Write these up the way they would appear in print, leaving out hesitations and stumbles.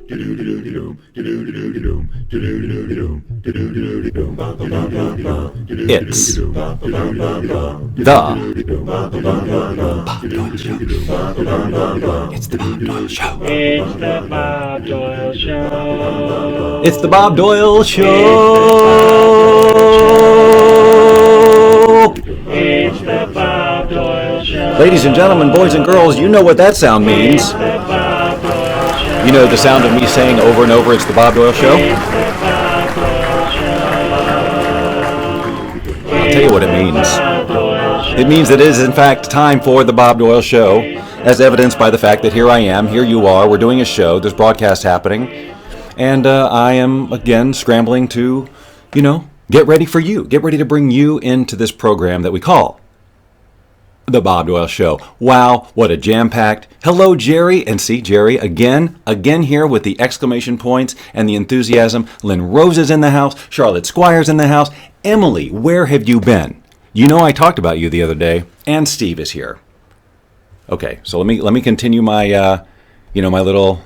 It's the Bob Doyle Show. It's the Bob Doyle Show. It's the Bob Doyle Show. It's the Bob Doyle Show. Ladies and gentlemen, boys and girls, you know what that sound means. You know the sound of me saying over and over, it's the Bob Doyle Show? I'll tell you what it means. It means that it is, in fact, time for the Bob Doyle Show, as evidenced by the fact that here I am, here you are, we're doing a show, there's broadcast happening, and I am, again, scrambling to, get ready for you. Get ready to bring you into this program that we call the Bob Doyle Show. Wow, what a jam-packed. Hello, Jerry. And see, Jerry, again here with the exclamation points and the enthusiasm. Lynn Rose is in the house. Charlotte Squire's in the house. Emily, where have you been? You know I talked about you the other day. And Steve is here. Okay, so let me continue my, my little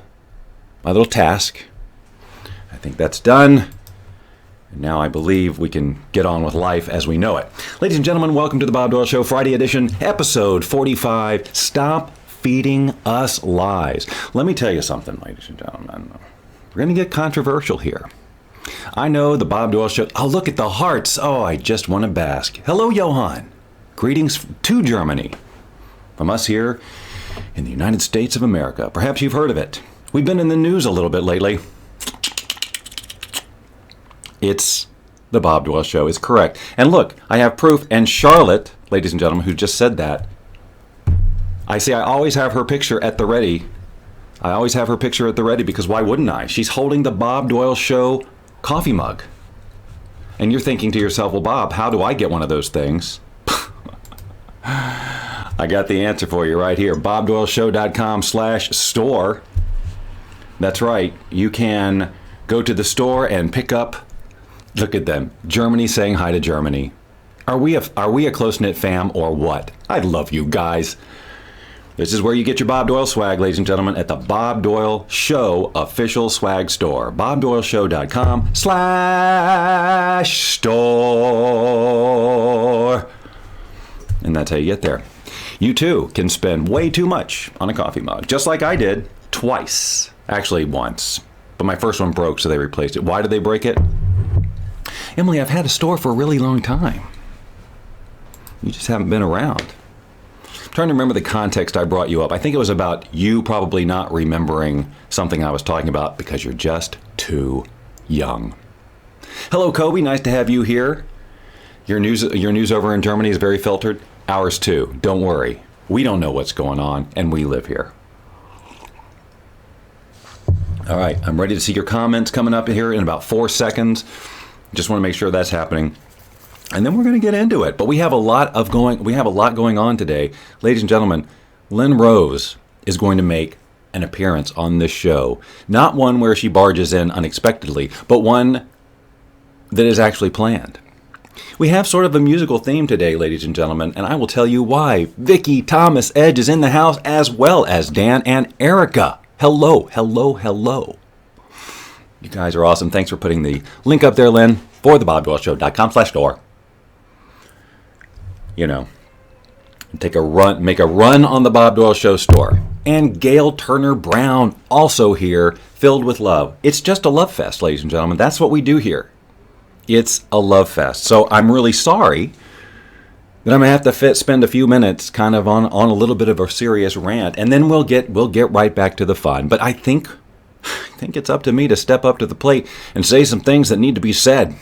task. I think that's done. Now I believe we can get on with life as we know it. Ladies and gentlemen, welcome to the Bob Doyle Show, Friday edition, episode 45. Stop feeding us lies. Let me tell you something, ladies and gentlemen. We're going to get controversial here. I know the Bob Doyle Show. Oh, look at the hearts. Oh, I just want to bask. Hello, Johan. Greetings to Germany from us here in the United States of America. Perhaps you've heard of it. We've been in the news a little bit lately. It's the Bob Doyle Show. It's correct. And look, I have proof. And Charlotte, ladies and gentlemen, who just said that, I always have her picture at the ready. I always have her picture at the ready because why wouldn't I? She's holding the Bob Doyle Show coffee mug. And you're thinking to yourself, well, Bob, how do I get one of those things? I got the answer for you right here. BobDoyleShow.com/store. That's right. You can go to the store and pick up. Look at them. Germany saying hi to Germany. Are we a close-knit fam or what? I love you guys. This is where you get your Bob Doyle swag, ladies and gentlemen, at the Bob Doyle Show official swag store. BobDoyleShow.com/store. And that's how you get there. You too can spend way too much on a coffee mug, just like I did twice. Actually, once. But my first one broke, so they replaced it. Why did they break it? Emily, I've had a store for a really long time. You just haven't been around. I'm trying to remember the context I brought you up. I think it was about you probably not remembering something I was talking about because you're just too young. Hello, Kobe. Nice to have you here. Your news over in Germany is very filtered. Ours too. Don't worry. We don't know what's going on, and we live here. All right, I'm ready to see your comments coming up here in about 4 seconds. Just want to make sure that's happening. And then we're going to get into it. But we have a lot going on today. Ladies and gentlemen, Lynn Rose is going to make an appearance on this show. Not one where she barges in unexpectedly, but one that is actually planned. We have sort of a musical theme today, ladies and gentlemen, and I will tell you why. Vicky Thomas Edge is in the house, as well as Dan and Erica. Hello, hello, hello. You guys are awesome. Thanks for putting the link up there, Lynn, for the BobDoyleShow.com/store. Make a run on the Bob Doyle Show store. And Gail Turner Brown, also here, filled with love. It's just a love fest, ladies and gentlemen. That's what we do here. It's a love fest. So I'm really sorry that I'm going to have to spend a few minutes kind of on a little bit of a serious rant, and then we'll get right back to the fun. But I think it's up to me to step up to the plate and say some things that need to be said.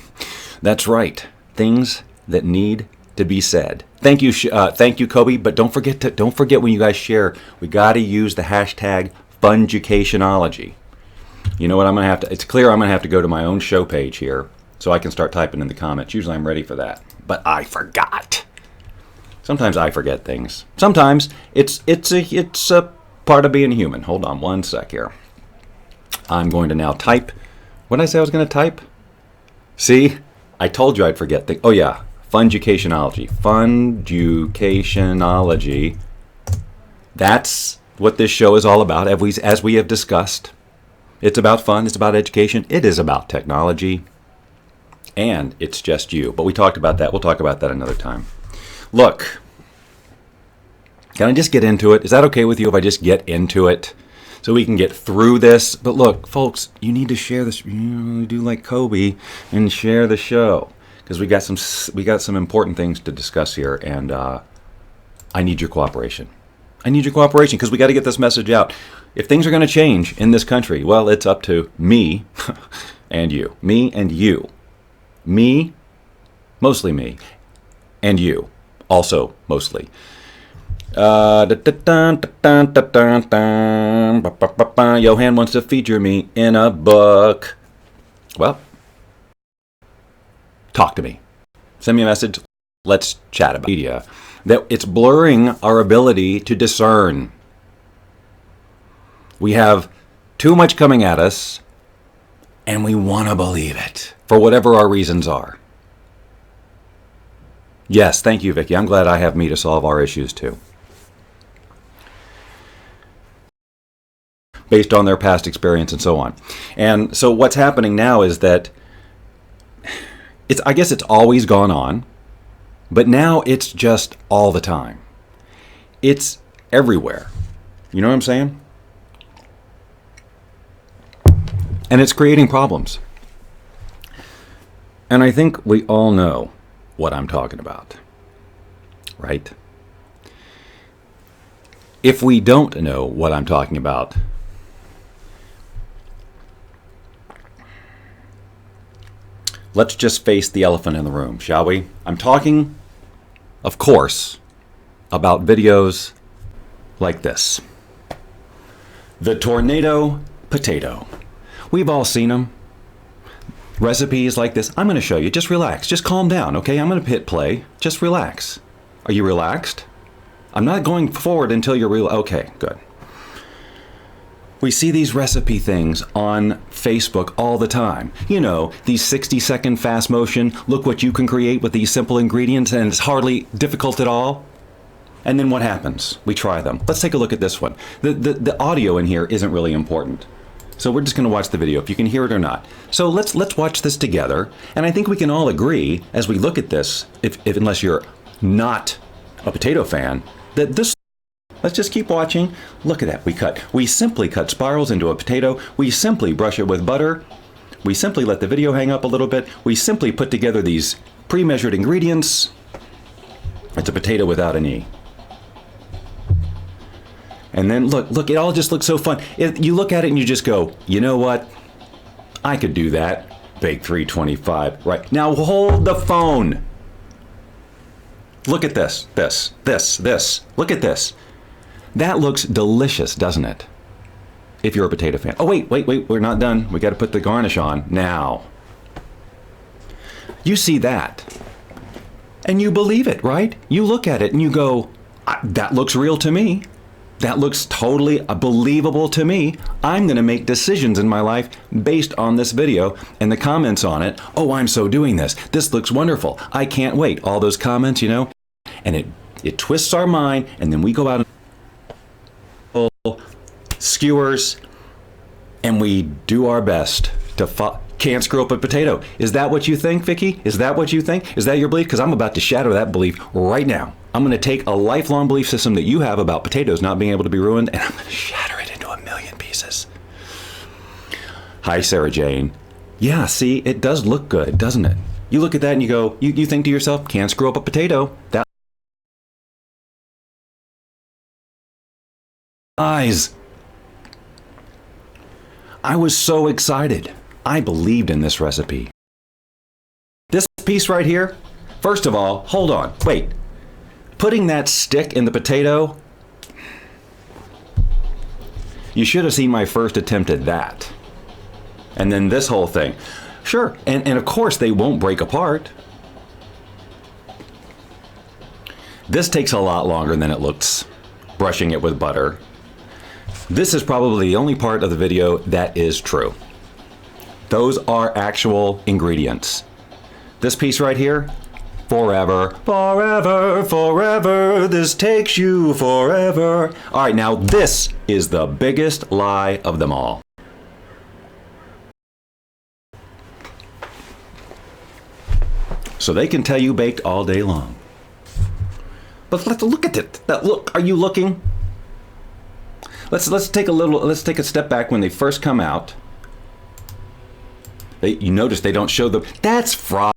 That's right, things that need to be said. Thank you, Kobe. But don't forget when you guys share, we got to use the hashtag Funjucationology. You know what? It's clear I'm gonna have to go to my own show page here so I can start typing in the comments. Usually I'm ready for that, but I forgot. Sometimes I forget things. Sometimes it's a part of being human. Hold on one sec here. I'm going to now type. What did I say I was going to type? See? I told you I'd forget things. Oh, yeah. Funjucationology. Funjucationology. That's what this show is all about, as we have discussed. It's about fun. It's about education. It is about technology. And it's just you. But we talked about that. We'll talk about that another time. Look, can I just get into it? Is that okay with you if I just get into it so we can get through this? But look, folks, you need to share this. You do like Kobe and share the show because we got some important things to discuss here, and I need your cooperation. I need your cooperation because we got to get this message out. If things are going to change in this country, well, it's up to me and you. Me and you. Me, mostly me, and you, also mostly. Johan wants to feature me in a book. Well, talk to me. Send me a message. Let's chat about media. That it's blurring our ability to discern. We have too much coming at us, and we want to believe it for whatever our reasons are. Yes, thank you, Vicky. I'm glad I have me to solve our issues too. Based on their past experience and so on. And so what's happening now is that I guess it's always gone on, but now it's just all the time. It's everywhere. You know what I'm saying? And it's creating problems. And I think we all know what I'm talking about, right? If we don't know what I'm talking about, let's just face the elephant in the room, shall we? I'm talking, of course, about videos like this. The tornado potato. We've all seen them. Recipes like this. I'm going to show you. Just relax. Just calm down, okay? I'm going to hit play. Just relax. Are you relaxed? I'm not going forward until you're real. Okay, good. We see these recipe things on Facebook all the time. You know, these 60-second fast motion, look what you can create with these simple ingredients, and it's hardly difficult at all. And then what happens? We try them. Let's take a look at this one. The audio in here isn't really important. So we're just going to watch the video, if you can hear it or not. So let's watch this together, and I think we can all agree, as we look at this, if unless you're not a potato fan, that this. Let's just keep watching. Look at that. We simply cut spirals into a potato. We simply brush it with butter. We simply let the video hang up a little bit. We simply put together these pre-measured ingredients. It's a potato without an E. And then look, it all just looks so fun. You look at it and you just go, you know what? I could do that. Bake 325. Right. Now hold the phone. Look at this. Look at this. That looks delicious, doesn't it? If you're a potato fan. Oh, wait, we're not done. We got to put the garnish on now. You see that. And you believe it, right? You look at it and you go, that looks real to me. That looks totally believable to me. I'm going to make decisions in my life based on this video and the comments on it. Oh, I'm so doing this. This looks wonderful. I can't wait. All those comments, you know, and it twists our mind, and then we go out and skewers, and we do our best to can't screw up a potato. Is that what you think, Vicky? Is that what you think? Is that your belief? Because I'm about to shatter that belief right now. I'm going to take a lifelong belief system that you have about potatoes not being able to be ruined, and I'm going to shatter it into a million pieces. Hi, Sarah Jane. Yeah, see, it does look good, doesn't it? You look at that and you go, you think to yourself, can't screw up a potato. That eyes. I was so excited. I believed in this recipe. This piece right here, first of all, hold on, wait. Putting that stick in the potato, you should have seen my first attempt at that. And then this whole thing. Sure, and of course they won't break apart. This takes a lot longer than it looks, brushing it with butter. This is probably the only part of the video that is true. Those are actual ingredients. This piece right here, forever, forever, forever, this takes you forever. All right, now this is the biggest lie of them all. So they can tell you baked all day long. But let's look at it. Now, look, are you looking? Let's take a step back when they first come out. You notice they don't show them. That's fraud.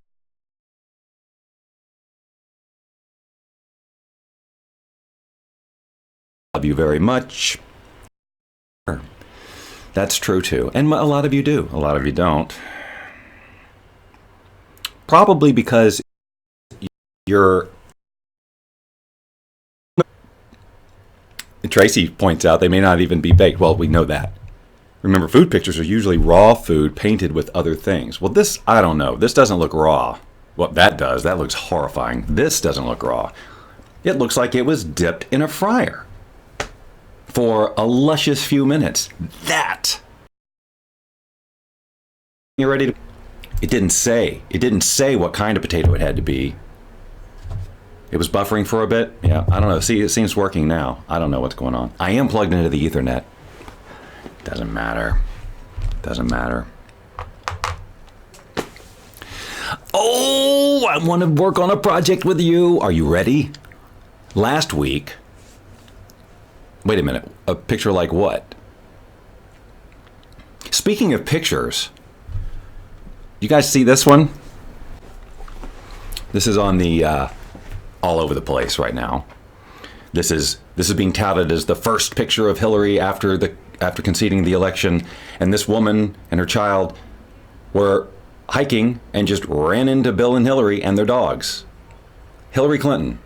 Love you very much. That's true too. And a lot of you do. A lot of you don't. Probably because you're... Tracy points out they may not even be baked. Well, we know that. Remember, food pictures are usually raw food painted with other things. Well, this, I don't know. This doesn't look raw. What that does, that looks horrifying. This doesn't look raw. It looks like it was dipped in a fryer for a luscious few minutes. That. You ready to... It didn't say what kind of potato it had to be. It was buffering for a bit. Yeah, I don't know. See, it seems working now. I don't know what's going on. I am plugged into the Ethernet. Doesn't matter. Doesn't matter. Oh, I want to work on a project with you. Are you ready? Last week... Wait a minute. A picture like what? Speaking of pictures, you guys see this one? This is on the all over the place right now. This is being touted as the first picture of Hillary after conceding the election, and this woman and her child were hiking and just ran into Bill and Hillary and their dogs. Hillary Clinton,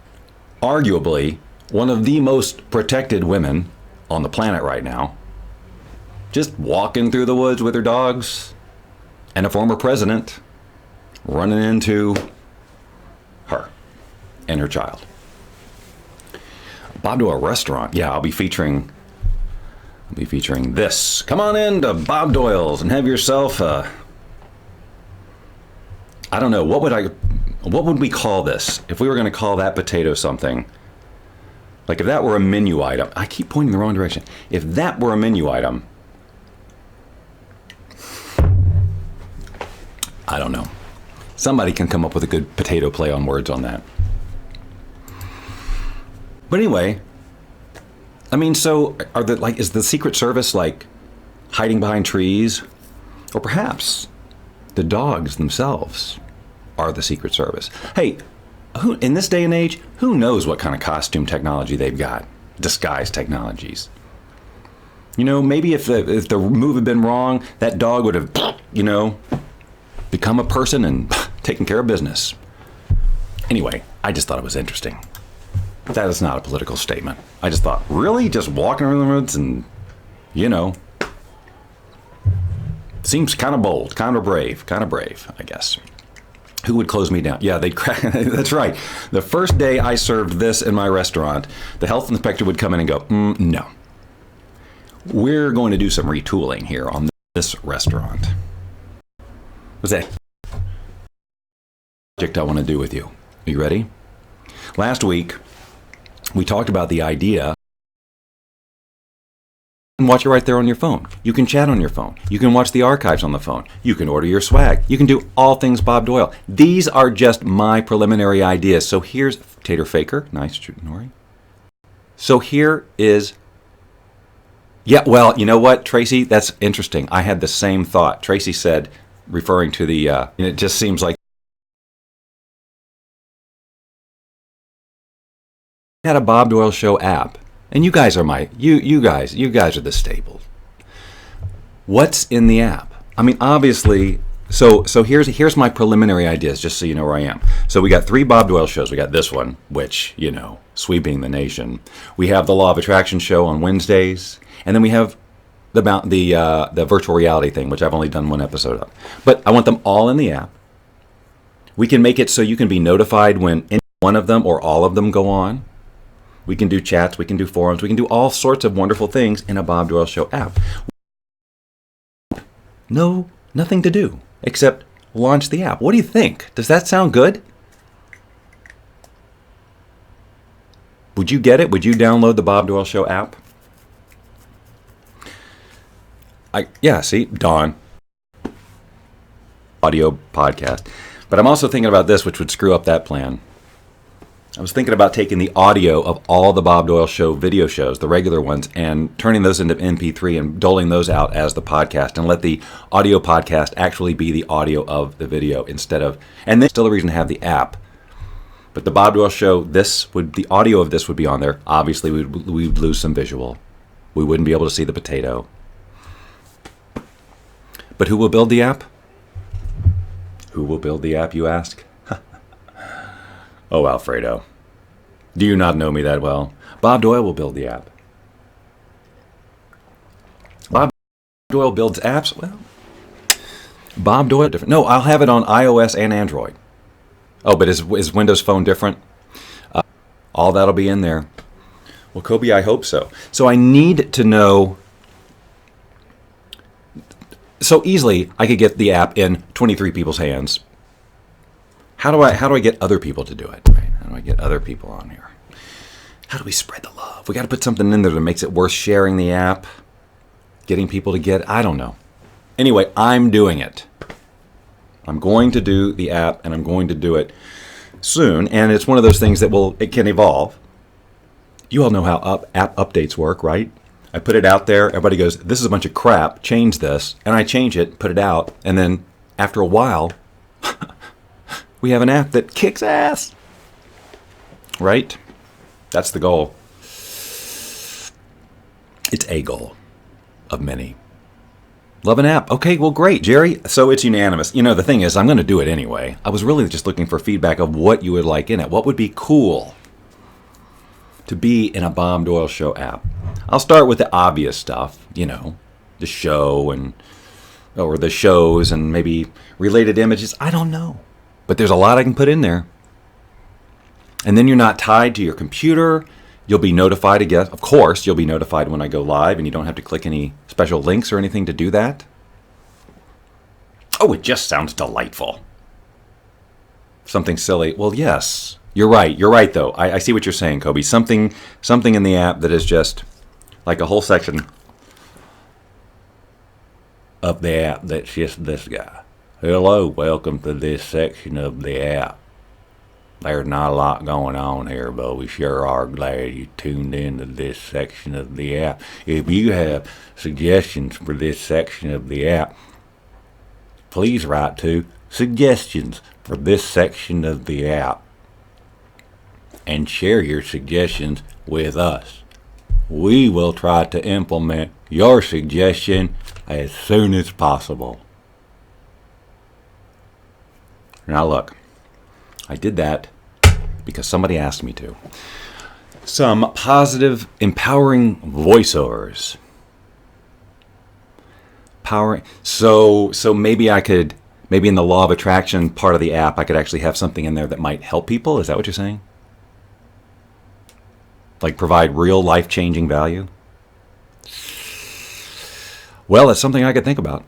arguably one of the most protected women on the planet right now, just walking through the woods with her dogs, and a former president running into her and her child. Bob Doyle restaurant. Yeah, I'll be featuring this. Come on in to Bob Doyle's and have yourself a... I don't know, what would we call this? If we were going to call that potato something, like if that were a menu item. I keep pointing the wrong direction. If that were a menu item, I don't know. Somebody can come up with a good potato play on words on that. But anyway, I mean, so is the Secret Service like hiding behind trees? Or perhaps the dogs themselves are the Secret Service. Hey, who in this day and age, who knows what kind of costume technology they've got? Disguise technologies. You know, maybe if the move had been wrong, that dog would have, become a person and taken care of business. Anyway, I just thought it was interesting. That is not a political statement. I just thought, really? Just walking around the woods and, seems kind of bold, kind of brave, I guess. Who would close me down? Yeah, they'd crack. That's right. The first day I served this in my restaurant, the health inspector would come in and go, no. We're going to do some retooling here on this restaurant. What's that? Project I want to do with you. Are you ready? Last week, we talked about the idea. You can watch it right there on your phone. You can chat on your phone. You can watch the archives on the phone. You can order your swag. You can do all things Bob Doyle. These are just my preliminary ideas. So here's Tater Faker. Nice, Nori. So here is... Yeah, well, you know what, Tracy? That's interesting. I had the same thought. Tracy said, referring to the... it just seems like... had a Bob Doyle Show app. And you guys are you guys are the staple. What's in the app? I mean, obviously, so here's my preliminary ideas, just so you know where I am. So we got 3 Bob Doyle shows. We got this one, which, sweeping the nation. We have the Law of Attraction show on Wednesdays, and then we have the virtual reality thing, which I've only done 1 episode of. But I want them all in the app. We can make it so you can be notified when any one of them or all of them go on. We can do chats, we can do forums, we can do all sorts of wonderful things in a Bob Doyle Show app. No, nothing to do except launch the app. What do you think? Does that sound good? Would you get it? Would you download the Bob Doyle Show app? See, Dawn. Audio podcast. But I'm also thinking about this, which would screw up that plan. I was thinking about taking the audio of all the Bob Doyle Show video shows, the regular ones, and turning those into MP3 and doling those out as the podcast, and let the audio podcast actually be the audio of the video instead of, and there's still a reason to have the app. But the Bob Doyle Show, the audio of this would be on there. Obviously, we'd lose some visual. We wouldn't be able to see the potato. But who will build the app? Who will build the app, you ask? Oh, Alfredo. Do you not know me that well? Bob Doyle will build the app. Bob Doyle builds apps? Well, Bob Doyle different. No, I'll have it on iOS and Android. Oh, but is Windows Phone different? All that'll be in there. Well, Kobe, I hope so. So I need to know. So easily, I could get the app in 23 people's hands. How do I get other people to do it? Right? How do I get other people on here? How do we spread the love? We got to put something in there that makes it worth sharing the app, getting people to get. I don't know. Anyway, I'm doing it. I'm going to do the app, and I'm going to do it soon. And it's one of those things that it can evolve. You all know how app updates work, right? I put it out there. Everybody goes, "This is a bunch of crap. Change this," and I change it, put it out, and then after a while, we have an app that kicks ass. Right? That's the goal. It's a goal of many. Love an app. Okay, well, great, Jerry. So it's unanimous. The thing is, I'm going to do it anyway. I was really just looking for feedback of what you would like in it. What would be cool to be in a Bob Doyle Show app? I'll start with the obvious stuff, the show or the shows and maybe related images. I don't know. But there's a lot I can put in there. And then you're not tied to your computer. You'll be notified again. Of course, you'll be notified when I go live, and you don't have to click any special links or anything to do that. Oh, it just sounds delightful. Something silly. Well, yes. You're right. You're right, though. I see what you're saying, Kobe. Something in the app that is just like a whole section of the app that's just this guy. Hello, welcome to this section of the app. There's not a lot going on here, but we sure are glad you tuned into this section of the app. If you have suggestions for this section of the app, please write to suggestions for this section of the app and share your suggestions with us. We will try to implement your suggestion as soon as possible. Now look, I did that because somebody asked me to. Some positive, empowering voiceovers. So maybe maybe in the law of attraction part of the app, I could actually have something in there that might help people. Is that what you're saying? Like provide real life-changing value? Well, it's something I could think about.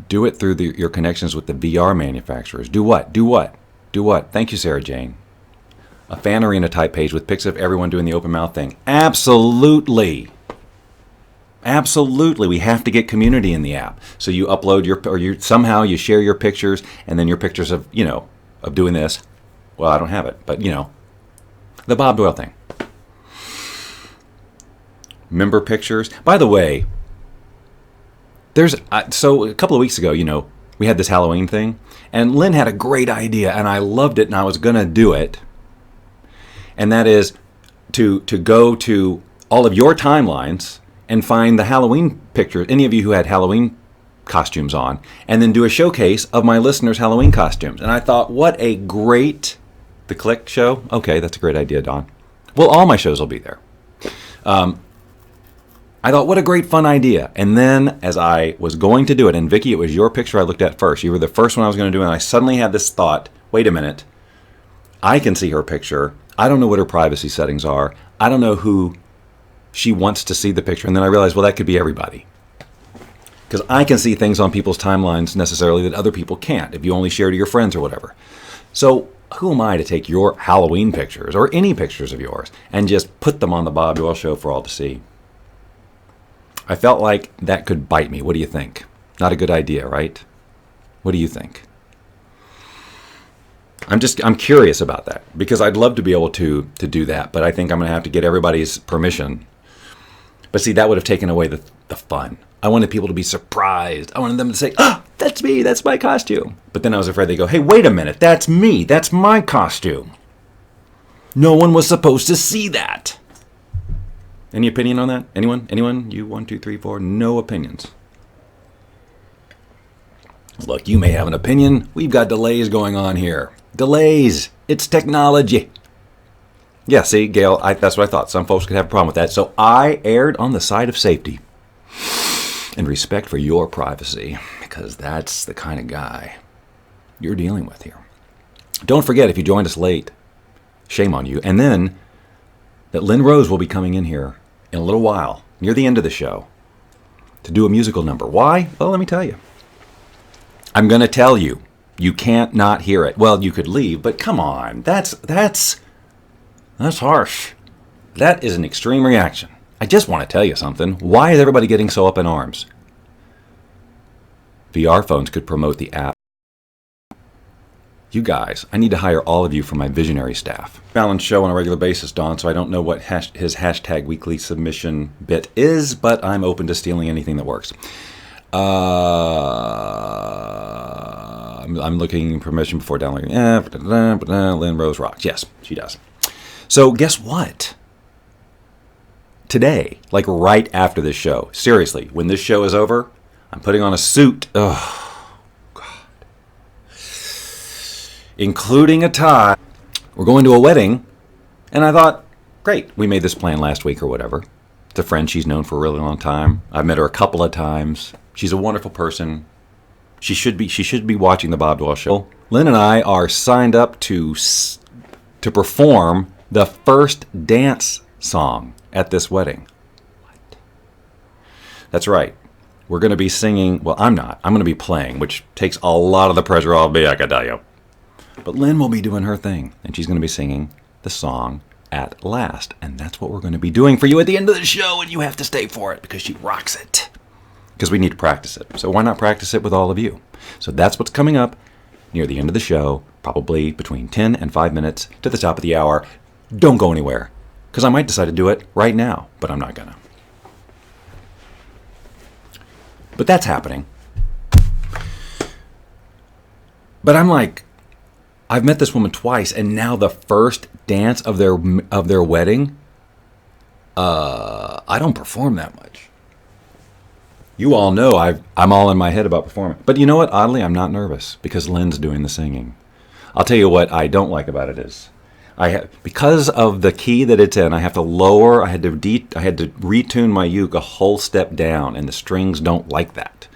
Do it through your connections with the VR manufacturers. Do what? Thank you, Sarah Jane. A fan arena type page with pics of everyone doing the open mouth thing. Absolutely. We have to get community in the app. So you upload somehow you share your pictures, and then your pictures of doing this. Well, I don't have it, but the Bob Doyle thing. Member pictures. By the way, so a couple of weeks ago, we had this Halloween thing, and Lynn had a great idea, and I loved it, and I was going to do it. And that is to go to all of your timelines and find the Halloween pictures, any of you who had Halloween costumes on, and then do a showcase of my listeners' Halloween costumes. And I thought, the Click show? Okay, that's a great idea, Don. Well, all my shows will be there. I thought, what a great fun idea. And then as I was going to do it, and Vicki, it was your picture I looked at first. You were the first one I was going to do, and I suddenly had this thought, wait a minute. I can see her picture. I don't know what her privacy settings are. I don't know who she wants to see the picture. And then I realized, well, that could be everybody. Because I can see things on people's timelines necessarily that other people can't, if you only share to your friends or whatever. So who am I to take your Halloween pictures, or any pictures of yours, and just put them on the Bob Doyle Show for all to see? I felt like that could bite me. What do you think? Not a good idea, right? What do you think? I'm curious about that because I'd love to be able to do that, but I think I'm going to have to get everybody's permission. But see, that would have taken away the fun. I wanted people to be surprised. I wanted them to say, "Oh, that's me. That's my costume." But then I was afraid they'd go, "Hey, wait a minute. That's me. That's my costume. No one was supposed to see that." Any opinion on that? Anyone? Anyone? You, 1, 2, 3, 4. No opinions. Look, you may have an opinion. We've got delays going on here. Delays. It's technology. Yeah, see, Gail, that's what I thought. Some folks could have a problem with that. So I erred on the side of safety and respect for your privacy, because that's the kind of guy you're dealing with here. Don't forget, if you joined us late, shame on you. And then that Lynn Rose will be coming in here in a little while, near the end of the show, to do a musical number. Why? Well, let me tell you. I'm going to tell you. You can't not hear it. Well, you could leave, but come on. That's harsh. That is an extreme reaction. I just want to tell you something. Why is everybody getting so up in arms? VR phones could promote the app. You guys, I need to hire all of you for my visionary staff. Balance show on a regular basis, Don, so I don't know what his hashtag weekly submission bit is, but I'm open to stealing anything that works. I'm looking permission before downloading. Lynn Rose rocks. Yes, she does. So guess what? Today, like right after this show, seriously, when this show is over, I'm putting on a suit. Oh, God. Including a tie. We're going to a wedding, and I thought, great, we made this plan last week or whatever. It's a friend she's known for a really long time. I've met her a couple of times. She's a wonderful person. She should be watching the Bob Doyle Show. Lynn and I are signed up to perform the first dance song at this wedding. What? That's right. We're going to be singing. Well, I'm not. I'm going to be playing, which takes a lot of the pressure off me, I can tell you. But Lynn will be doing her thing, and she's going to be singing the song At Last. And that's what we're going to be doing for you at the end of the show, and you have to stay for it because she rocks it. Because we need to practice it. So why not practice it with all of you? So that's what's coming up near the end of the show, probably between 10 and 5 minutes to the top of the hour. Don't go anywhere, because I might decide to do it right now, but I'm not gonna. But that's happening. But I'm like, I've met this woman twice, and now the first dance of their wedding, I don't perform that much. You all know I'm all in my head about performing. But you know what? Oddly, I'm not nervous because Lynn's doing the singing. I'll tell you what I don't like about it is, because of the key that it's in, I have to lower. I had to retune my uke a whole step down, and the strings don't like that.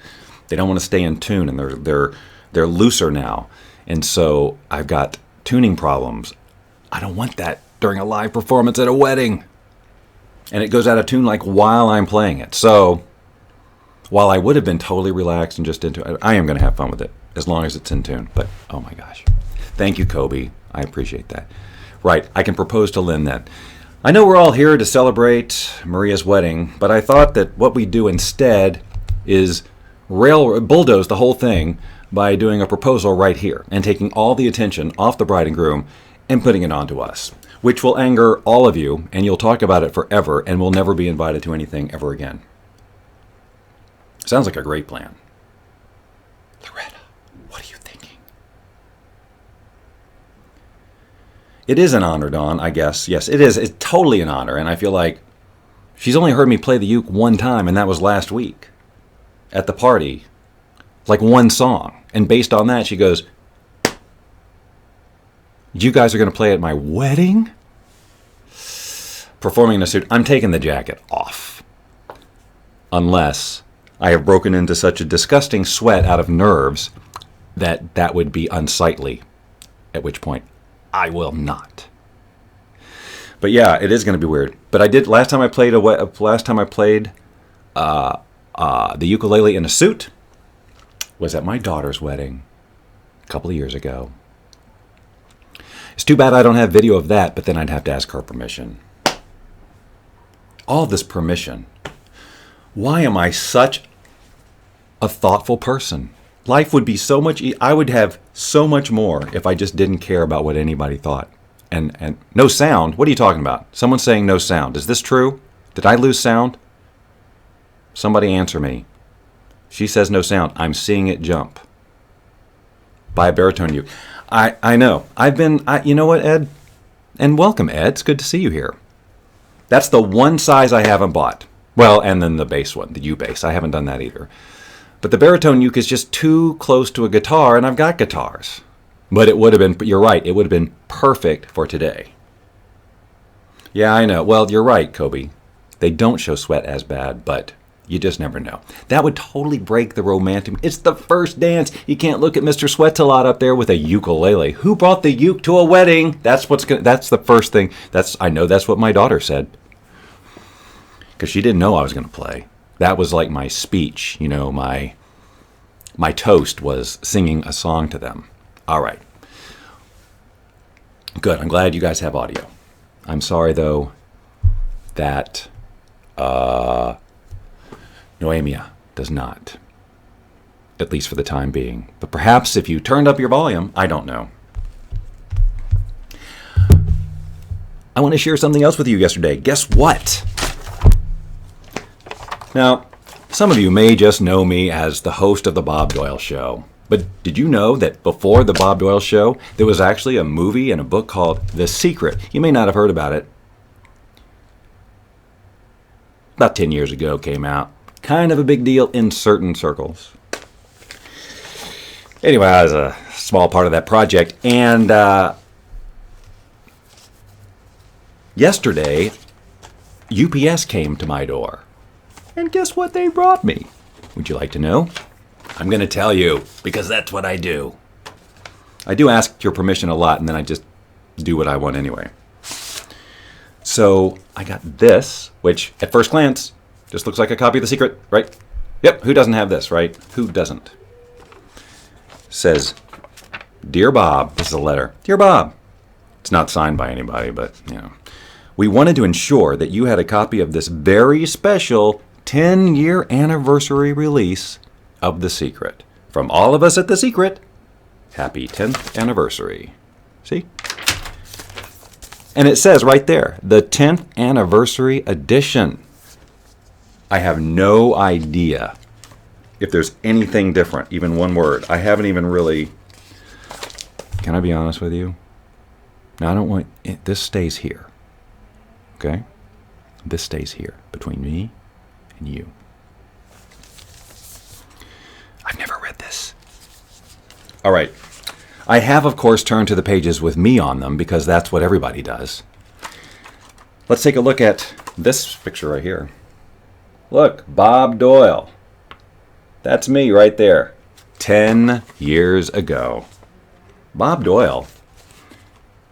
They don't want to stay in tune, and they're looser now, and so I've got tuning problems. I don't want that during a live performance at a wedding, and it goes out of tune like while I'm playing it. So while I would have been totally relaxed and just into it, I am going to have fun with it as long as it's in tune. But oh my gosh, thank you, Kobe. I appreciate that. Right, I can propose to Lynn then. I know we're all here to celebrate Maria's wedding, but I thought that what we do instead is bulldoze the whole thing by doing a proposal right here and taking all the attention off the bride and groom and putting it onto us, which will anger all of you, and you'll talk about it forever and will never be invited to anything ever again. Sounds like a great plan. Loretta, what are you thinking? It is an honor, Dawn, I guess. Yes, it is. It's totally an honor, and I feel like she's only heard me play the uke one time, and that was last week at the party. Like one song. And based on that, she goes, you guys are going to play at my wedding? Performing in a suit. I'm taking the jacket off. Unless I have broken into such a disgusting sweat out of nerves that would be unsightly, at which point I will not. But yeah, it is going to be weird. But I did last time I played the ukulele in a suit was at my daughter's wedding a couple of years ago. It's too bad I don't have video of that, but then I'd have to ask her permission. All this permission. Why am I such a thoughtful person? life would be so much, I would have so much more if I just didn't care about what anybody thought. And no sound? What are you talking about? Someone's saying no sound. Is this true? Did I lose sound? Somebody answer me. She says no sound. I'm seeing it jump by a baritone uke. I know. You know what, Ed? And welcome, Ed. It's good to see you here. That's the one size I haven't bought. Well, and then the bass one, the U bass. I haven't done that either. But the baritone uke is just too close to a guitar, and I've got guitars. But it would have been, you're right, it would have been perfect for today. Yeah, I know. Well, you're right, Kobe. They don't show sweat as bad, but you just never know. That would totally break the romantic. It's the first dance. You can't look at Mr. Sweat-a-Lot up there with a ukulele. Who brought the uke to a wedding? That's the first thing. I know that's what my daughter said. Because she didn't know I was going to play. That was like my speech, my toast was singing a song to them. All right. Good. I'm glad you guys have audio. I'm sorry, though, that Noemia does not, at least for the time being. But perhaps if you turned up your volume, I don't know. I want to share something else with you yesterday. Guess what? Now, some of you may just know me as the host of the Bob Doyle Show. But did you know that before the Bob Doyle Show, there was actually a movie and a book called The Secret? You may not have heard about it. About 10 years ago, came out. Kind of a big deal in certain circles. Anyway, I was a small part of that project. And yesterday, UPS came to my door. And guess what they brought me? Would you like to know? I'm going to tell you, because that's what I do. I do ask your permission a lot, and then I just do what I want anyway. So I got this, which at first glance just looks like a copy of The Secret, right? Yep, who doesn't have this, right? Who doesn't? Says, Dear Bob, this is a letter. Dear Bob. It's not signed by anybody, but, we wanted to ensure that you had a copy of this very special 10-year anniversary release of The Secret. From all of us at The Secret, happy 10th anniversary. See? And it says right there, the 10th anniversary edition. I have no idea if there's anything different, even one word. I haven't even really... Can I be honest with you? Now, I don't want... This stays here. Okay? This stays here between me and you. I've never read this. All right. I have, of course, turned to the pages with me on them because that's what everybody does. Let's take a look at this picture right here. Look, Bob Doyle. That's me right there. 10 years ago. Bob Doyle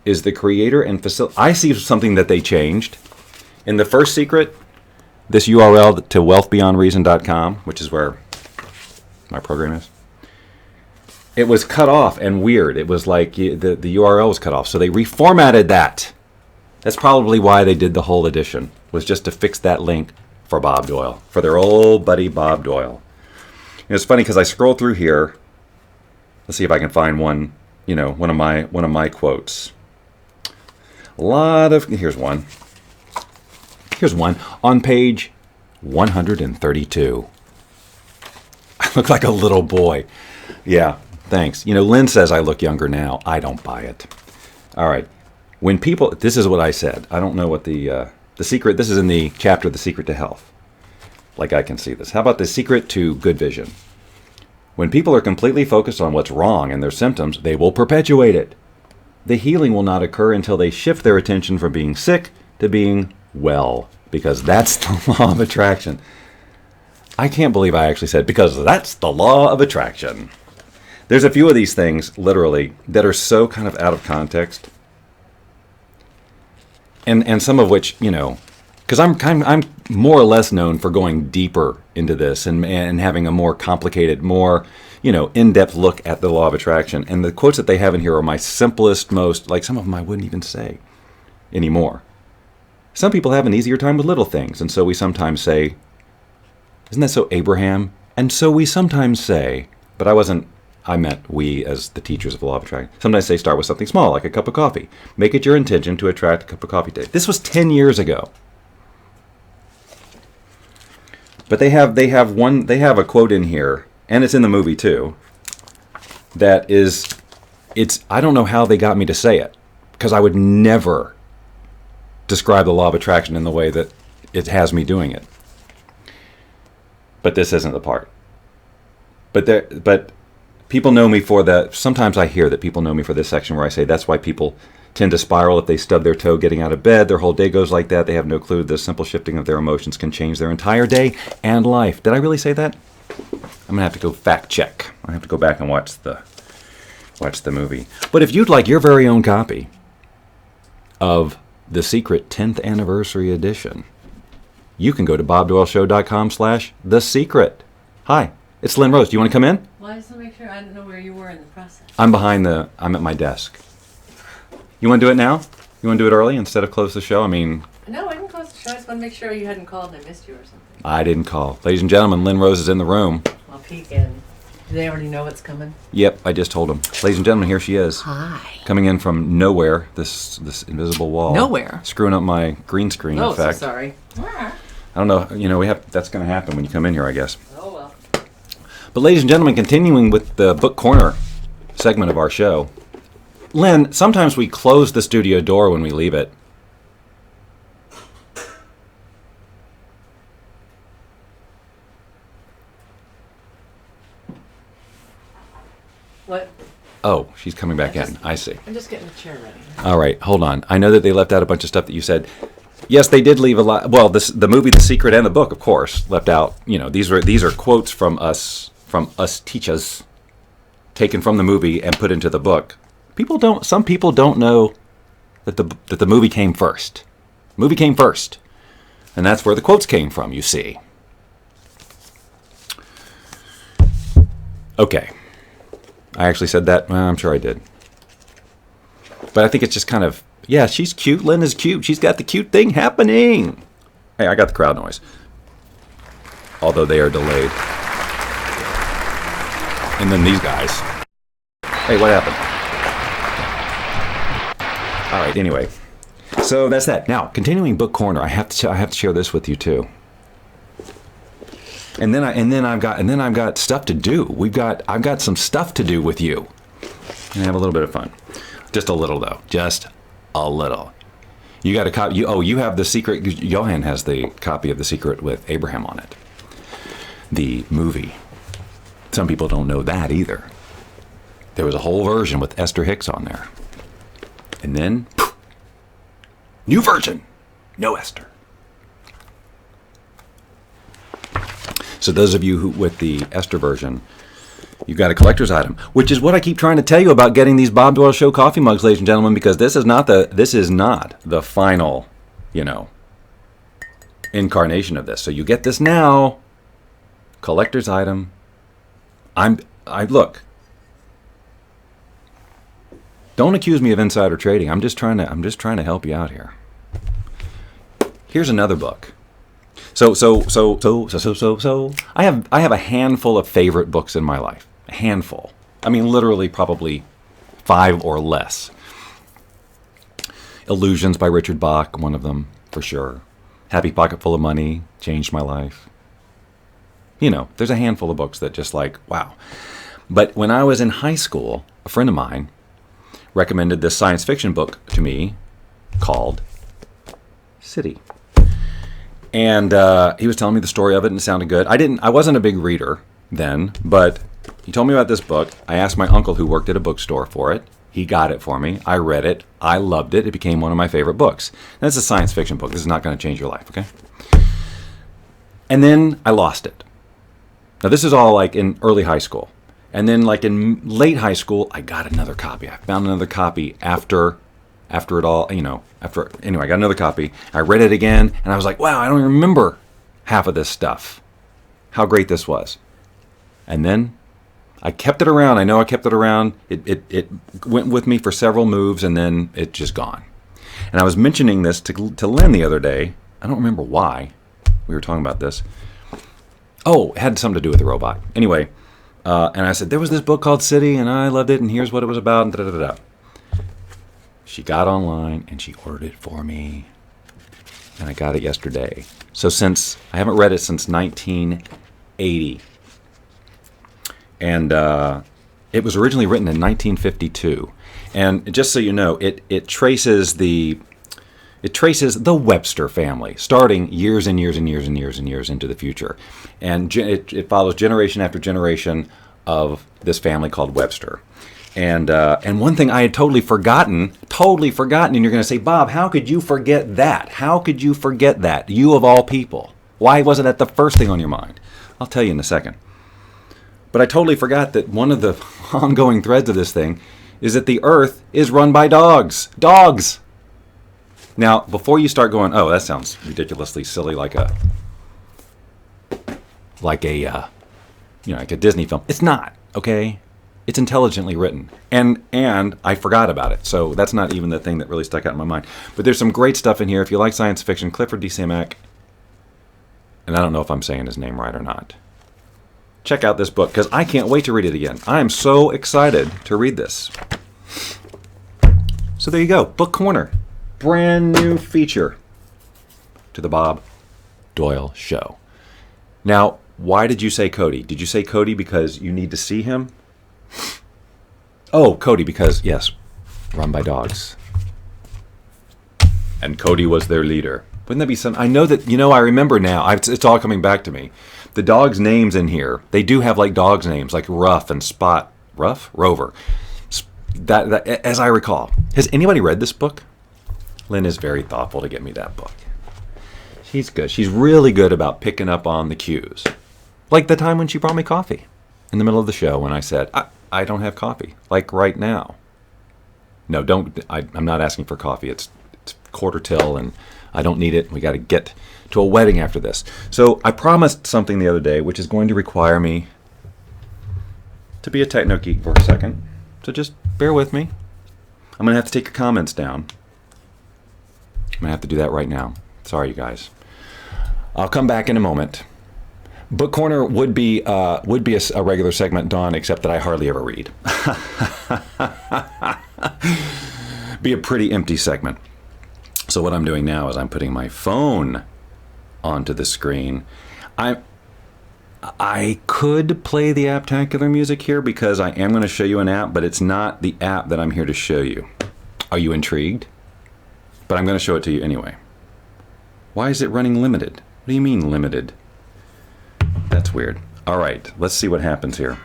is the creator and facilitator. I see something that they changed. In the first secret, this URL to wealthbeyondreason.com, which is where my program is, it was cut off and weird. It was like the URL was cut off. So they reformatted that. That's probably why they did the whole edition, was just to fix that link for Bob Doyle, for their old buddy Bob Doyle. And it's funny because I scroll through here. Let's see if I can find one, one of my quotes. Here's one. Here's one on page 132. I look like a little boy. Yeah, thanks. Lynn says I look younger now. I don't buy it. All right. When people, this is what I said. I don't know what the secret, this is in the chapter, The Secret to Health. Like I can see this. How about the secret to good vision? When people are completely focused on what's wrong and their symptoms, they will perpetuate it. The healing will not occur until they shift their attention from being sick to being well, because that's the law of attraction. I can't believe I actually said, because that's the law of attraction. There's a few of these things, literally, that are so kind of out of context. And some of which, because I'm more or less known for going deeper into this and having a more complicated, more, in-depth look at the law of attraction. And the quotes that they have in here are my simplest, most, like some of them I wouldn't even say anymore. Some people have an easier time with little things, and so we sometimes say, isn't that so, Abraham? And so we sometimes say, But I meant we as the teachers of the law of attraction. Sometimes they start with something small, like a cup of coffee. Make it your intention to attract a cup of coffee today. This was 10 years ago. But they have a quote in here, and it's in the movie too, that is, I don't know how they got me to say it, because I would never describe the law of attraction in the way that it has me doing it. But this isn't the part. But people know me for that. Sometimes I hear that people know me for this section where I say that's why people tend to spiral if they stub their toe getting out of bed. Their whole day goes like that. They have no clue the simple shifting of their emotions can change their entire day and life. Did I really say that? I'm going to have to go fact check. I have to go back and watch the movie. But if you'd like your very own copy of The Secret 10th Anniversary Edition, you can go to bobdoyleshow.com/The Secret. Hi, it's Lynn Rose. Do you want to come in? Well, I just want to make sure I didn't know where you were in the process. I'm at my desk. You want to do it now? You want to do it early instead of close the show? I mean... No, I didn't close the show. I just want to make sure you hadn't called and I missed you or something. I didn't call. Ladies and gentlemen, Lynn Rose is in the room. I'll peek in. Do they already know what's coming? Yep, I just told them. Ladies and gentlemen, here she is. Hi. Coming in from nowhere, this invisible wall. Nowhere? Screwing up my green screen, in fact. So sorry. I don't know, that's going to happen when you come in here, I guess. Oh, well. But ladies and gentlemen, continuing with the Book Corner segment of our show, Lynn, sometimes we close the studio door when we leave it. What? Oh, she's coming back in. I see. I'm just getting the chair ready. All right, hold on. I know that they left out a bunch of stuff that you said. Yes, they did leave a lot. Well, the movie The Secret and the book, of course, left out. These are quotes from us teachers, taken from the movie and put into the book. Some people don't know that the movie came first. Movie came first, and that's where the quotes came from. You see. Okay, I actually said that. Well, I'm sure I did, but I think it's just kind of. Yeah, she's cute. Lynn is cute. She's got the cute thing happening. Hey, I got the crowd noise. Although they are delayed. And then these guys. Hey, what happened? All right, anyway. So that's that. Now, continuing Book Corner, I have to share this with you too. And then I've got stuff to do. I've got some stuff to do with you. And have a little bit of fun. Just a little though. Just a little. You got a copy. You have The Secret. Johan has the copy of The Secret with Abraham on it. The movie. Some people don't know that either. There was a whole version with Esther Hicks on there. And then, poof, new version. No Esther. So those of you who with the Esther version, you've got a collector's item, which is what I keep trying to tell you about getting these Bob Doyle Show coffee mugs, ladies and gentlemen, because this is not the final, incarnation of this. So you get this now, collector's item. Look. Don't accuse me of insider trading. I'm just trying to help you out here. Here's another book. So I have a handful of favorite books in my life. A handful. I mean, literally probably 5 or less. Illusions by Richard Bach, one of them for sure. Happy Pocket Full of Money changed my life. There's a handful of books that just like, wow. But when I was in high school, a friend of mine recommended this science fiction book to me called City. And he was telling me the story of it and it sounded good. I wasn't a big reader then, but he told me about this book. I asked my uncle who worked at a bookstore for it. He got it for me. I read it. I loved it. It became one of my favorite books. And it's a science fiction book. This is not going to change your life, okay? And then I lost it. Now this is all like in early high school. And then like in late high school, I got another copy. I found another copy after it all, anyway, I got another copy. I read it again, and I was like, wow, I don't even remember half of this stuff. How great this was. And then I kept it around. I know I kept it around. It went with me for several moves, and then it just gone. And I was mentioning this to Lynn the other day. I don't remember why we were talking about this. Oh, it had something to do with the robot. Anyway, And I said, there was this book called City, and I loved it, and here's what it was about, and da-da-da-da. She got online, and she ordered it for me, and I got it yesterday. So I haven't read it since 1980. And it was originally written in 1952. And just so you know, it traces the Webster family, starting years and years and years and years and years into the future. And it follows generation after generation of this family called Webster. And one thing I had totally forgotten, and you're going to say, Bob, how could you forget that? How could you forget that? You of all people. Why wasn't that the first thing on your mind? I'll tell you in a second. But I totally forgot that one of the ongoing threads of this thing is that the Earth is run by dogs. Dogs! Now, before you start going, oh, that sounds ridiculously silly, like a Disney film. It's not, okay? It's intelligently written, and I forgot about it, so that's not even the thing that really stuck out in my mind. But there's some great stuff in here. If you like science fiction, Clifford D. Simak, and I don't know if I'm saying his name right or not. Check out this book, because I can't wait to read it again. I am so excited to read this. So there you go, Book Corner. Brand new feature to the Bob Doyle Show. Now, why did you say Cody? Did you say Cody because you need to see him? Oh, Cody, because, yes, run by dogs. And Cody was their leader. Wouldn't that be some... I know that, I remember now. It's all coming back to me. The dogs' names in here, they do have like dogs' names, like Ruff and Spot. Ruff? Rover. That, as I recall. Has anybody read this book? Lynn is very thoughtful to get me that book. She's good. She's really good about picking up on the cues. Like the time when she brought me coffee in the middle of the show when I said, I don't have coffee, like right now. No, I'm not asking for coffee. It's quarter till and I don't need it. We got to get to a wedding after this. So I promised something the other day, which is going to require me to be a techno geek for a second. So just bear with me. I'm going to have to take your comments down. I'm going to have to do that right now. Sorry, you guys. I'll come back in a moment. Book Corner would be a regular segment, Dawn, except that I hardly ever read. Be a pretty empty segment. So what I'm doing now is I'm putting my phone onto the screen. I could play the Apptacular music here because I am going to show you an app, but it's not the app that I'm here to show you. Are you intrigued? But I'm going to show it to you anyway. Why is it running limited? What do you mean limited? That's weird. All right, let's see what happens here.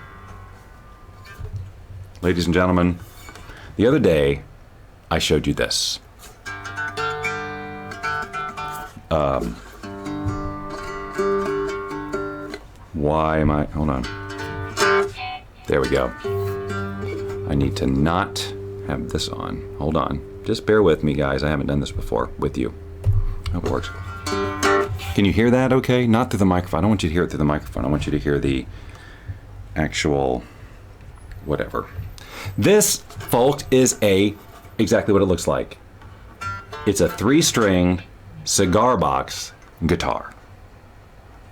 Ladies and gentlemen, the other day I showed you this. Why am I... Hold on. There we go. I need to not have this on. Hold on. Just bear with me, guys. I haven't done this before with you. I hope it works. Can you hear that okay? Not through the microphone. I don't want you to hear it through the microphone. I want you to hear the actual whatever. This, folks, is exactly what it looks like. It's a 3-string cigar box guitar.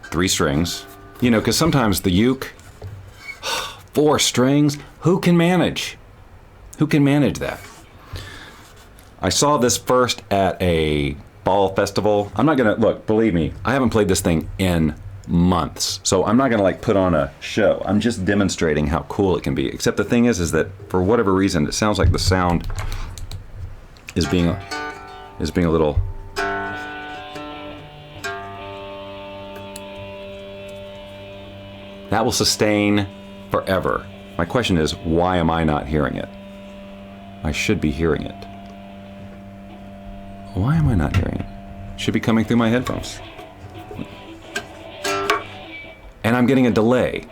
3 strings. Because sometimes the uke, 4 strings, who can manage? Who can manage that? I saw this first at a fall festival. I'm not going to, look, believe me, I haven't played this thing in months. So I'm not going to put on a show. I'm just demonstrating how cool it can be. Except the thing is that for whatever reason, it sounds like the sound is being a little... That will sustain forever. My question is, why am I not hearing it? I should be hearing it. Why am I not hearing it? It should be coming through my headphones. And I'm getting a delay.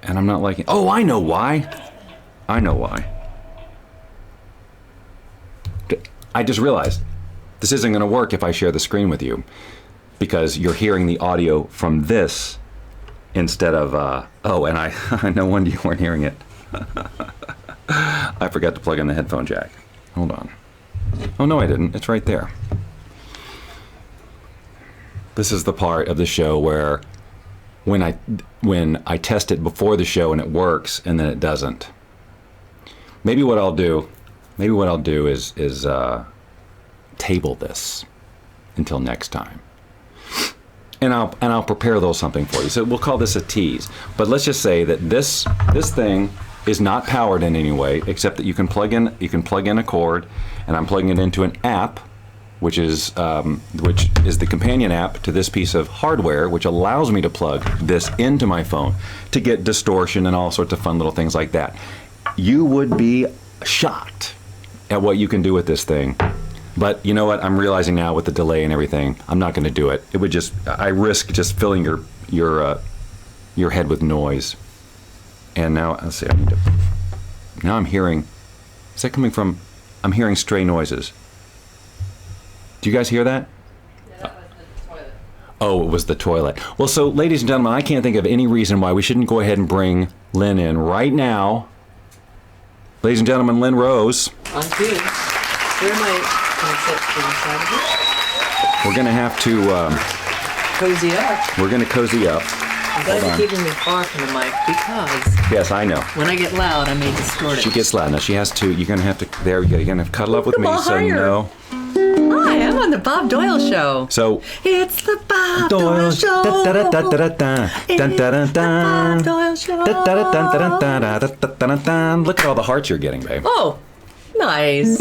And I'm not liking... Oh, I know why. I know why. I just realized this isn't going to work if I share the screen with you. Because you're hearing the audio from this instead of... and I no wonder you weren't hearing it. I forgot to plug in the headphone jack. Hold on. Oh, no, I didn't. It's right there. This is the part of the show where when I test it before the show and it works, and then it doesn't. Maybe what I'll do is table this until next time. And I'll prepare a little something for you. So we'll call this a tease. But let's just say that this thing is not powered in any way, except that you can plug in a cord, and I'm plugging it into an app, which is the companion app to this piece of hardware, which allows me to plug this into my phone to get distortion and all sorts of fun little things like that. You would be shocked at what you can do with this thing. But you know what? I'm realizing now with the delay and everything, I'm not going to do it. It would I risk just filling your head with noise. And now, let's see, now I'm hearing, is that coming from, I'm hearing stray noises. Do you guys hear that? Yeah, that was the toilet. Oh, it was the toilet. Well, so ladies and gentlemen, I can't think of any reason why we shouldn't go ahead and bring Lynn in right now. Ladies and gentlemen, Lynn Rose. On cue. Where am I? Can I sit to the side of We're going to have to, it? Cozy up. we're going to cozy up. I'm glad you're keeping me far from the mic because Yes, I know. when I get loud, I may distort it. She gets loud. Now she has to, you're going to have to, there we go. You're going to have to cuddle up with me. Come on, So higher. no. Hi, I'm on the Bob Doyle Show. So, It's the Bob Doyle Show. It's the Bob Doyle Show. Look at all the hearts you're getting, babe. Oh, nice.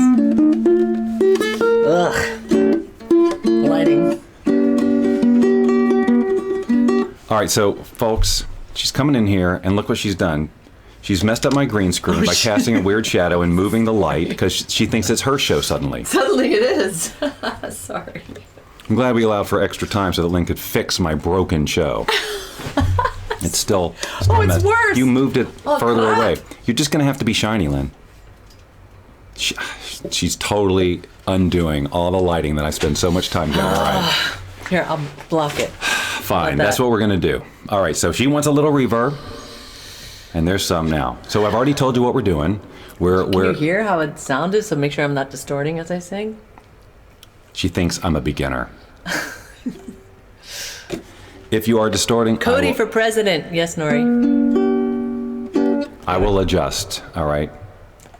Ugh. Lighting. All right, so folks, she's coming in here, and look what she's done. She's messed up my green screen by casting a weird shadow and moving the light because she thinks it's her show suddenly. Suddenly it is. Sorry. I'm glad we allowed for extra time so that Lynn could fix my broken show. It's still Oh, it's messed. worse. You moved it Oh, further God. away. You're just going to have to be shiny, Lynn. She's totally undoing all the lighting that I spend so much time getting right. Here, I'll block it. Fine, that. that's what we're going to do. All right, so she wants a little reverb, and there's some now. So I've already told you what we're doing. Can you hear how it sounded? So make sure I'm not distorting as I sing. She thinks I'm a beginner. If you are distorting, Cody for president. Yes, Nori. I will adjust. All right.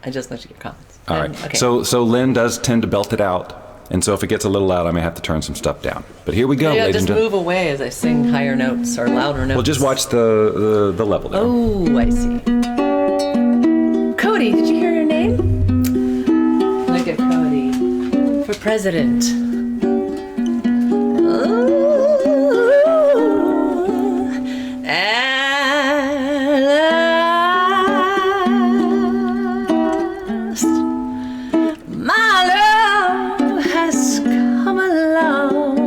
I just let you get comments. All right. Okay. So Lynn does tend to belt it out, and so if it gets a little loud, I may have to turn some stuff down. But here we go, yeah, ladies just and gentlemen. move away as I sing higher notes or louder notes. Well, just watch the level there. Oh, I see. Cody, did you hear your name? Look at Cody for president. At last, my love has come along.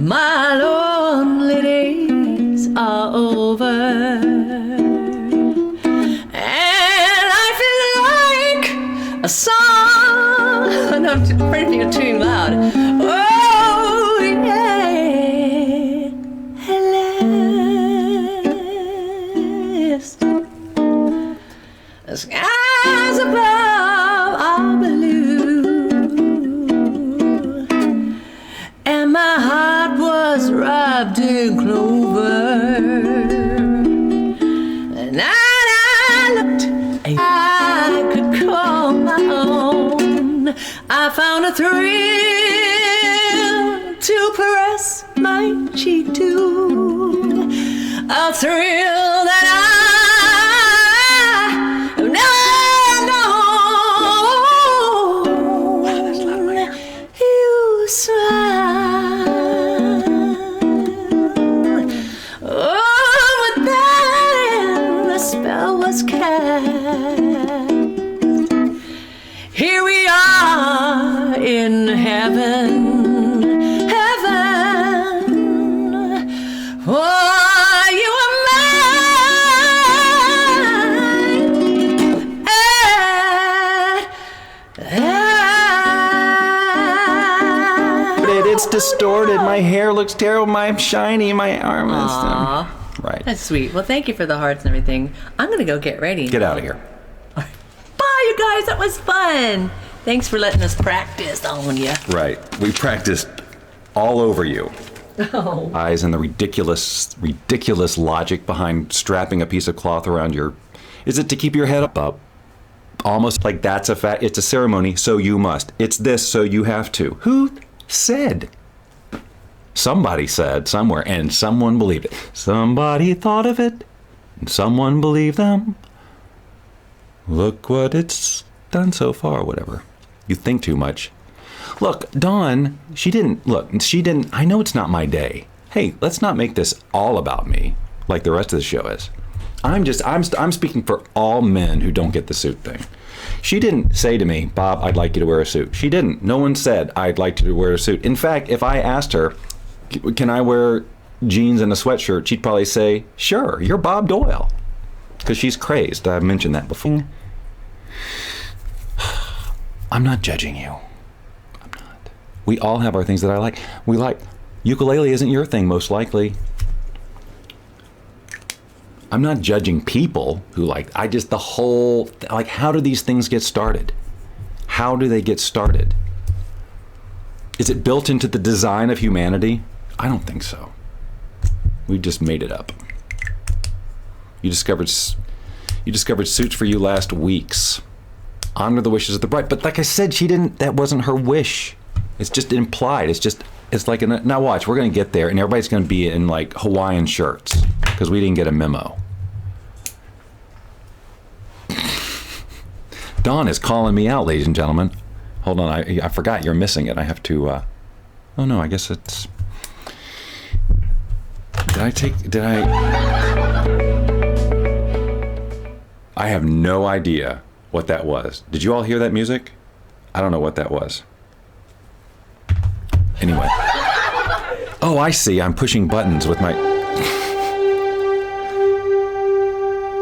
My lonely days are over, and I feel like a song. And I'm afraid of being too loud. Oh yeah, at last, the skies above are blue, and my heart was wrapped in clover. And I looked, I could call my own. I found a thrill to press my cheek to, a thrill that I have never known. You smile. Oh, but then the spell was cast. Here we are in heaven, heaven. Oh, you are mine. It's distorted. My hair looks terrible. I'm shiny. My arm is... Aw. Right. That's sweet. Well, thank you for the hearts and everything. I'm going to go get ready. Get out of here. Bye, you guys. That was fun. Thanks for letting us practice on you. Right. We practiced all over you. Oh. Eyes and the ridiculous logic behind strapping a piece of cloth around your... Is it to keep your head up? Almost like that's a fact. It's a ceremony, so you must. It's this, so you have to. Who said? Somebody said somewhere, and someone believed it. Somebody thought of it, and someone believed them. Look what it's done so far, whatever. You think too much. Look, Dawn, she didn't, I know it's not my day. Hey, let's not make this all about me, like the rest of the show is. I'm speaking for all men who don't get the suit thing. She didn't say to me, Bob, I'd like you to wear a suit. She didn't. No one said, I'd like you to wear a suit. In fact, if I asked her, can I wear jeans and a sweatshirt, she'd probably say, sure, you're Bob Doyle. Because she's crazed. I've mentioned that before. I'm not judging you. I'm not. We all have our things that I like. We like. Ukulele isn't your thing, most likely. I'm not judging people who like, how do these things get started? How do they get started? Is it built into the design of humanity? I don't think so. We just made it up. You discovered suits for you last weeks. Honor the wishes of the bride. But like I said, that wasn't her wish. It's just implied. It's like, now watch, we're going to get there and everybody's going to be in like Hawaiian shirts because we didn't get a memo. Dawn is calling me out, ladies and gentlemen. Hold on, I forgot you're missing it. I have to, oh no, I guess it's, I have no idea what that was. Did you all hear that music? I don't know what that was. Anyway. Oh, I see, I'm pushing buttons with my,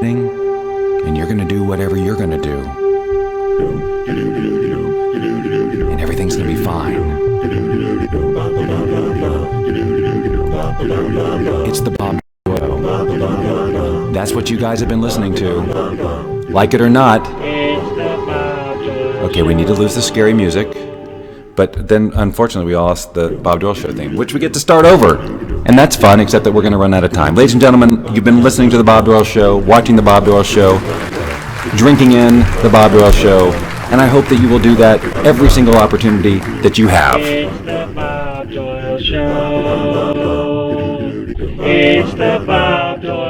and you're gonna do whatever you're gonna do. And everything's gonna be fine. It's the Bob Doyle. That's what you guys have been listening to. Like it or not. Okay, we need to lose the scary music. But then, unfortunately, we lost the Bob Doyle Show theme, which we get to start over. And that's fun, except that we're going to run out of time. Ladies and gentlemen, you've been listening to the Bob Doyle Show, watching the Bob Doyle Show, drinking in the Bob Doyle Show, and I hope that you will do that every single opportunity that you have. It's the Bob Doyle Show. It's the Bob Doyle